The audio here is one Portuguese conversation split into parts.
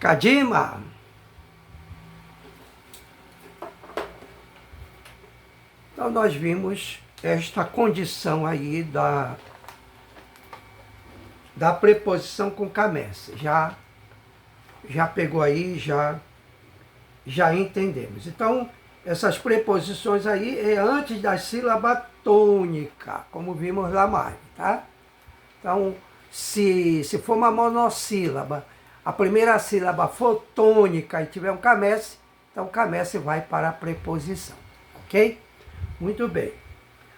Kadima. Então nós vimos esta condição aí da preposição com camesse. Já pegou aí, já entendemos. Então, essas preposições aí é antes da sílaba tônica, como vimos lá mais, tá? Então, se for uma monossílaba, a primeira sílaba for tônica e tiver um camesse, então o camesse vai para a preposição, ok? Muito bem.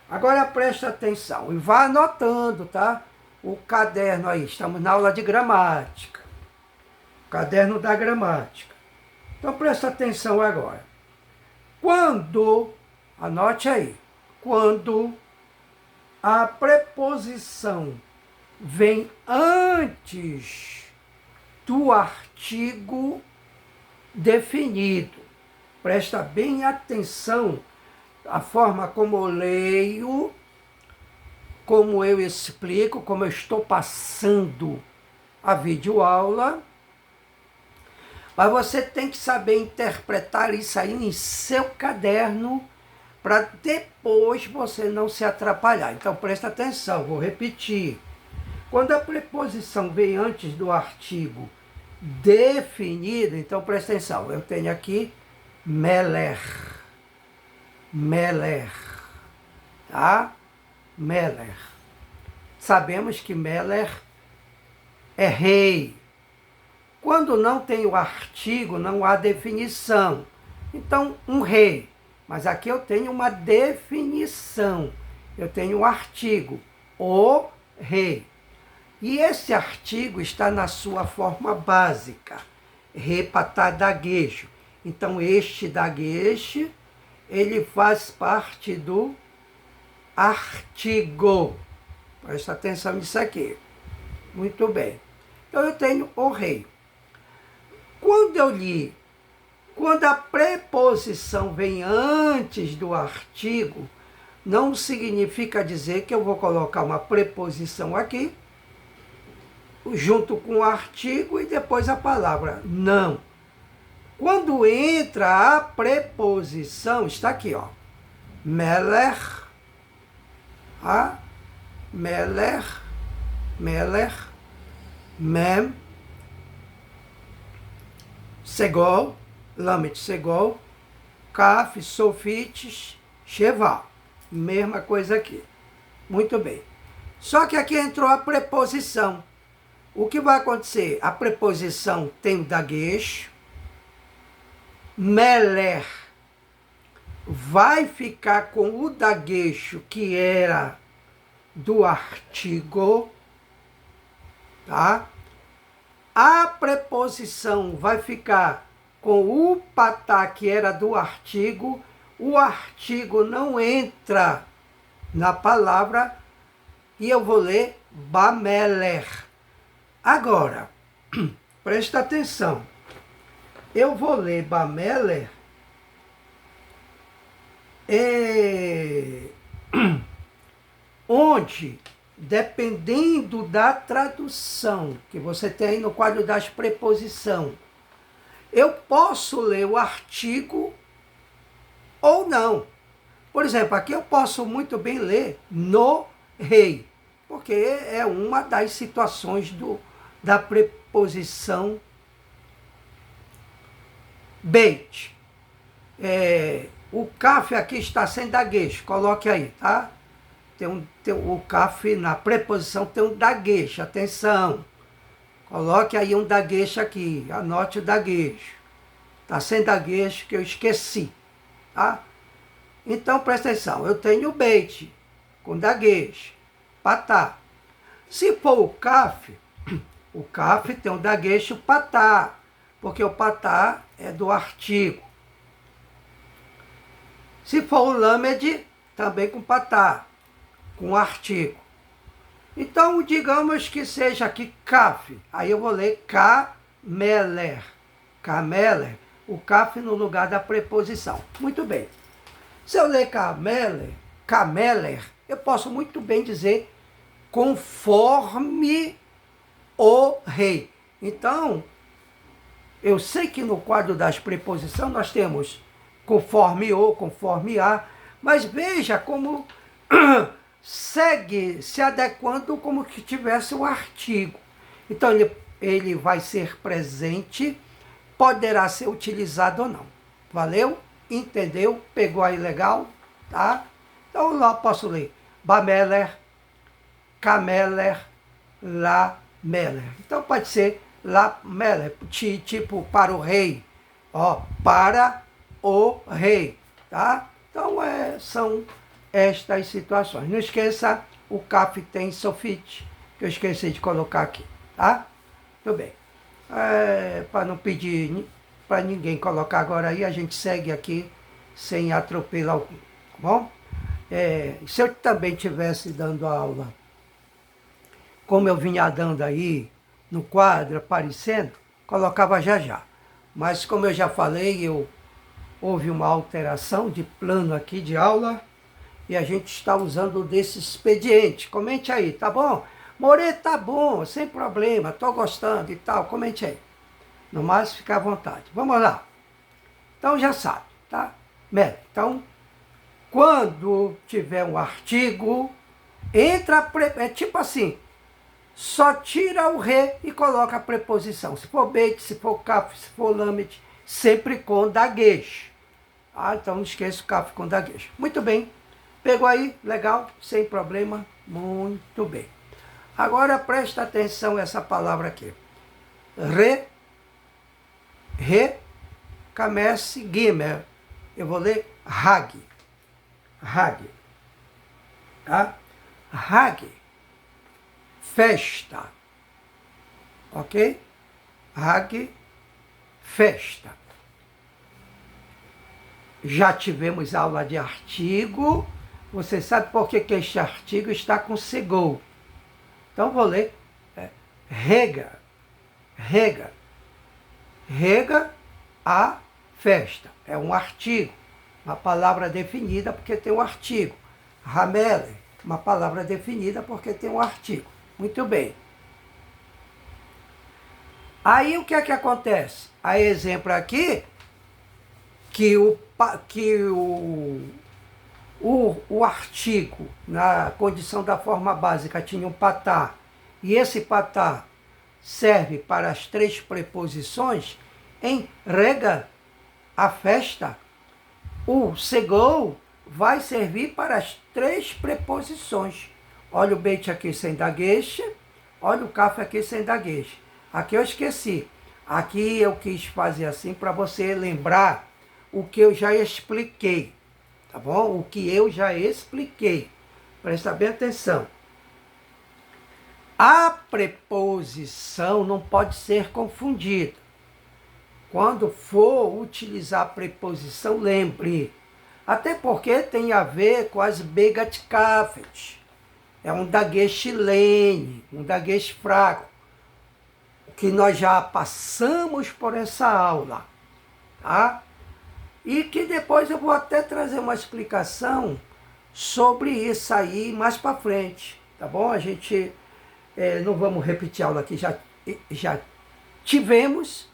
Agora presta atenção e vá anotando, tá? O caderno aí, estamos na aula de gramática. O caderno da gramática. Então presta atenção agora. Quando, anote aí, quando a preposição vem antes do artigo definido, presta bem atenção a forma como eu leio, como eu explico, como eu estou passando a videoaula, mas você tem que saber interpretar isso aí em seu caderno para depois você não se atrapalhar. Então presta atenção, vou repetir. Quando a preposição vem antes do artigo definido, então presta atenção, eu tenho aqui Meler, tá? Meler. Sabemos que Meler é rei. Quando não tem o artigo, não há definição. Então, um rei. Mas aqui eu tenho uma definição. Eu tenho um artigo, o rei. E esse artigo está na sua forma básica, repatá daguejo. Então, este daguejo, ele faz parte do artigo. Presta atenção nisso aqui. Muito bem. Então, eu tenho o rei. Quando a preposição vem antes do artigo, não significa dizer que eu vou colocar uma preposição aqui, junto com o artigo e depois a palavra. Não. Quando entra a preposição, está aqui, ó. Meler, Meler, Mem, Segol, Lamet Segol, Kaf, Sofites, Cheval. Mesma coisa aqui. Muito bem. Só que aqui entrou a preposição. O que vai acontecer? A preposição tem o daguejo. Meler vai ficar com o daguejo que era do artigo, tá? A preposição vai ficar com o patá, que era do artigo. O artigo não entra na palavra e eu vou ler Bameler. Agora, presta atenção. Eu vou ler Bameler onde, dependendo da tradução que você tem aí no quadro das preposições, eu posso ler o artigo ou não. Por exemplo, aqui eu posso muito bem ler no rei, porque é uma das situações da preposição beit. O caf aqui está sem daguejo, coloque aí, tá? O caf na preposição tem um daguejo, atenção. Coloque aí um daguejo aqui, anote o daguejo. Está sem daguejo que eu esqueci, tá? Então presta atenção, eu tenho o beit com daguejo, patá. Se for o caf tem um daguejo patá, porque o patá é do artigo. Se for o lamed, também com patá, com artigo. Então, digamos que seja aqui caf, aí eu vou ler cameler. Cameler, o caf no lugar da preposição. Muito bem. Se eu ler cameler, eu posso muito bem dizer conforme o rei. Então, Eu sei que no quadro das preposições nós temos conforme ou, conforme a, mas veja como segue se adequando como que tivesse um artigo. Então ele vai ser presente, poderá ser utilizado ou não. Valeu? Entendeu? Pegou aí legal? Tá? Então lá posso ler. Bameler, Cameler, Lameler. Então pode ser Lameler, tipo para o rei. Ó, para o rei. Tá? Então são estas situações. Não esqueça, o CAF tem Sofite, que eu esqueci de colocar aqui. Tá? Tudo bem. Para não pedir para ninguém colocar agora aí, a gente segue aqui sem atropelo algum. Tá bom? Se eu também estivesse dando aula, como eu vinha dando aí, no quadro, aparecendo, colocava já já. Mas como eu já falei, houve uma alteração de plano aqui de aula e a gente está usando desse expediente. Comente aí, tá bom? Moreto, tá bom, sem problema, tô gostando e tal, comente aí. No mais, fica à vontade. Vamos lá. Então já sabe, tá? Então, quando tiver um artigo, entra, tipo assim, só tira o re e coloca a preposição. Se for beit, se for caf, se for lamet, sempre com daguejo. Então não esqueça o caf com daguejo. Muito bem. Pegou aí? Legal? Sem problema? Muito bem. Agora presta atenção essa palavra aqui. Kamesse, Gimel. Eu vou ler Hag. Hag. Tá? Hag. Festa. Ok? Hag. Festa. Já tivemos aula de artigo. Você sabe por que este artigo está com segou. Então vou ler. Rega. Rega. Rega a festa. É um artigo. Uma palavra definida porque tem um artigo. Ramele. Uma palavra definida porque tem um artigo. Muito bem. Aí o que é que acontece? A exemplo aqui, que o artigo, na condição da forma básica, tinha um patá, e esse patá serve para as três preposições, em rega, a festa, o segou vai servir para as três preposições. Olha o beit aqui sem dagueixe, olha o café aqui sem dagueixe. Aqui eu esqueci. Aqui eu quis fazer assim para você lembrar o que eu já expliquei. Tá bom? O que eu já expliquei. Presta bem atenção. A preposição não pode ser confundida. Quando for utilizar a preposição, lembre. Até porque tem a ver com as begatkafet. É um dagueche lene, um dagueche fraco. Que nós já passamos por essa aula. Tá? E que depois eu vou até trazer uma explicação sobre isso aí mais para frente. Tá bom? A gente não vamos repetir a aula que já tivemos,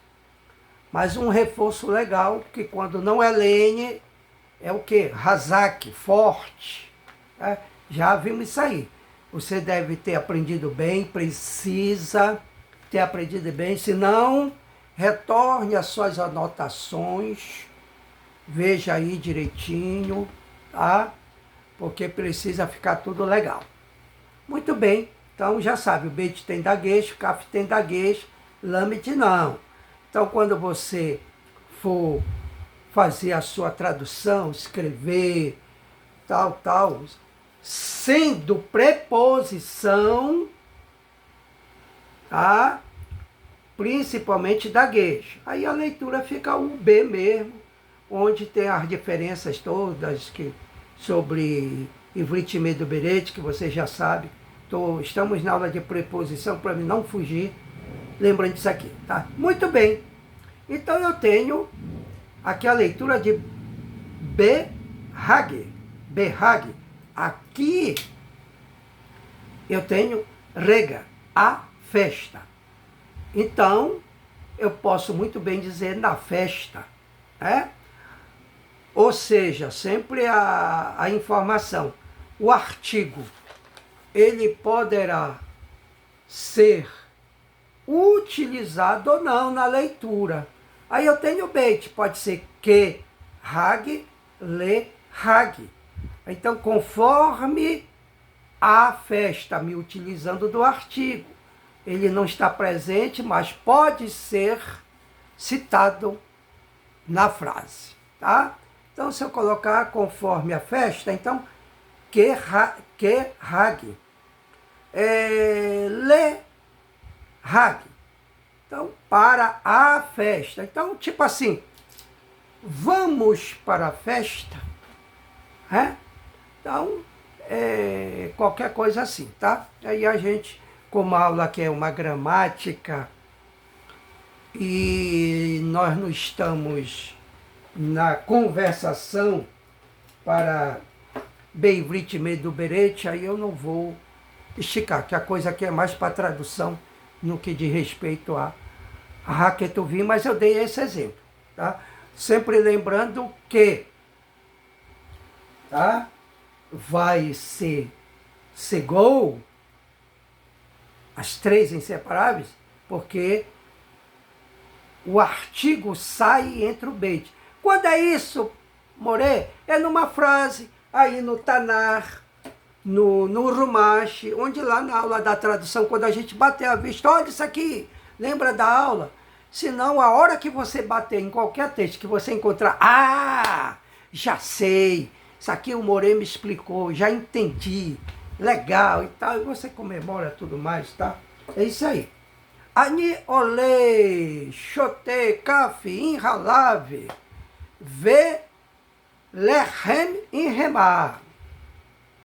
mas um reforço legal, que quando não é lene, é o quê? Razak, forte. Tá? Já vimos isso aí. Você deve ter aprendido bem, precisa ter aprendido bem, se não, retorne às suas anotações, veja aí direitinho, tá? Porque precisa ficar tudo legal. Muito bem, então já sabe, o beit tem daguejo, o caf tem daguejo, lamet não. Então quando você for fazer a sua tradução, escrever, tal, sendo preposição, tá? Principalmente daguejo. Aí a leitura fica o B mesmo, onde tem as diferenças todas sobre Ivrit e Medo Berete, que você já sabe. Estamos na aula de preposição para mim não fugir. Lembrando disso aqui, tá? Muito bem. Então eu tenho aqui a leitura de Behag. Behag. Aqui eu tenho rega, a festa. Então, eu posso muito bem dizer na festa, né? Ou seja, sempre a informação, o artigo, ele poderá ser utilizado ou não na leitura. Aí eu tenho o beit, pode ser que, hag, le, hag. Então, conforme a festa me utilizando do artigo, ele não está presente, mas pode ser citado na frase, tá? Então, se eu colocar conforme a festa, então, que hag, le hag. Então, para a festa. Então, tipo assim, vamos para a festa, né? Então, qualquer coisa assim, tá? Aí a gente, como a aula aqui é uma gramática, e nós não estamos na conversação para Beivrit Medo Beret, aí eu não vou esticar, que a coisa aqui é mais para tradução no que diz respeito a Haketuvim, mas eu dei esse exemplo, tá? Sempre lembrando que, tá? Vai ser segou, as três inseparáveis, porque o artigo sai entre o beit. Quando é isso, More? É numa frase, aí no Tanar, no Rumash, onde lá na aula da tradução, quando a gente bater a vista, olha isso aqui, lembra da aula? Senão, a hora que você bater em qualquer texto que você encontrar, já sei, isso aqui o More me explicou, já entendi, legal e tal, e você comemora tudo mais, tá? É isso aí. Ani ole, shote, kaf, inhalav, ve, lechem, inhemar.